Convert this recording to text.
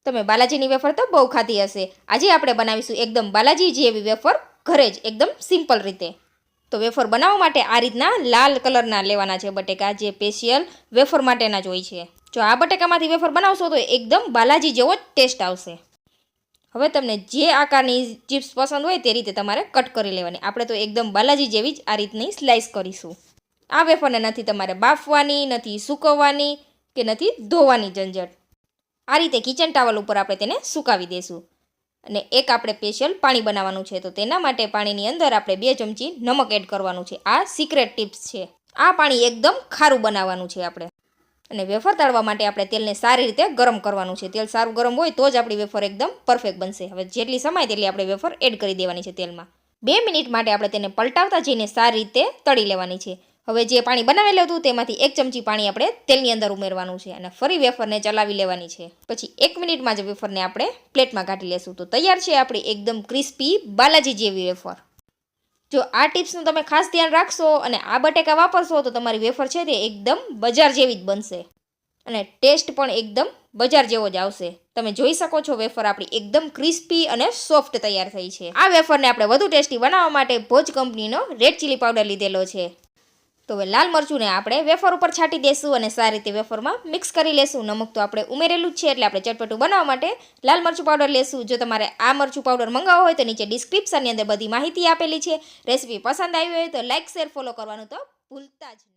તમે બાલાજીની વેફર તો બહુ ખાધી હશે. આજે આપણે બનાવીશું એકદમ બાલાજી જેવી વેફર ઘરે જ એકદમ સિમ્પલ રીતે. તો વેફર બનાવવા માટે આ રીતના લાલ કલરના લેવાના છે બટેકા, જે સ્પેશિયલ વેફર માટેના જ હોય છે. જો આ બટેકામાંથી વેફર બનાવશો તો એકદમ બાલાજી જેવો જ ટેસ્ટ આવશે. હવે તમને જે આકારની ચિપ્સ પસંદ હોય તે રીતે તમારે કટ કરી લેવાની. આપણે તો એકદમ બાલાજી જેવી જ આ રીતની સ્લાઇસ કરીશું. આ વેફરને નથી તમારે બાફવાની, નથી સૂકવવાની કે નથી ધોવાની ઝંઝટ. આ રીતે કિચન ટાવલ ઉપર આપણે તેને સુકાવી દઈશું. અને એક આપણે સ્પેશિયલ પાણી બનાવવાનું છે, તો તેના માટે પાણીની અંદર આપણે 2 ચમચી નમક એડ કરવાનું છે. આ સિક્રેટ ટિપ્સ છે. આ પાણી એકદમ ખારું બનાવવાનું છે આપણે. અને વેફર તળવા માટે આપણે તેલને સારી રીતે ગરમ કરવાનું છે. તેલ સારું ગરમ હોય તો જ આપણી વેફર એકદમ પરફેક્ટ બનશે. હવે જેટલી સમાય તેટલી આપણે વેફર એડ કરી દેવાની છે તેલમાં. 2 મિનિટ માટે આપણે તેને પલટાવતા જઈને સારી રીતે તળી લેવાની છે. હવે જે પાણી બનાવેલું હતું તેમાંથી 1 ચમચી પાણી આપણે તેલની અંદર ઉમેરવાનું છે અને ફરી વેફરને ચલાવી લેવાની છે. પછી 1 મિનિટમાં જ વેફરને આપણે પ્લેટમાં કાઢી લેશું. તો તૈયાર છે આપણી એકદમ ક્રિસ્પી બાલાજી જેવી વેફર. જો આ ટિપ્સનું તમે ખાસ ધ્યાન રાખશો અને આ બટેકા વાપરશો તો તમારી વેફર છે તે એકદમ બજાર જેવી જ બનશે અને ટેસ્ટ પણ એકદમ બજાર જેવો જ આવશે. તમે જોઈ શકો છો વેફર આપણી એકદમ ક્રિસ્પી અને સોફ્ટ તૈયાર થઈ છે. આ વેફરને આપણે વધુ ટેસ્ટી બનાવવા માટે ભોજ કંપનીનો રેડ ચીલી પાવડર લીધેલો છે. તો હવે લાલ મરચુંને આપણે વેફર ઉપર છાંટી દેશું અને સારી રીતે વેફરમાં મિક્સ કરી લેશું. નમક તો આપણે ઉમેરેલું જ છે એટલે આપણે ચટપટું બનાવવા માટે લાલ મરચું પાવડર લેશું. જો તમારે આ મરચું પાવડર મંગાવવો હોય તો નીચે ડિસ્ક્રિપ્શનની અંદર બધી માહિતી આપેલી છે. રેસીપી પસંદ આવી હોય તો લાઇક, શેર, ફોલો કરવાનું તો ભૂલતા જ નહીં.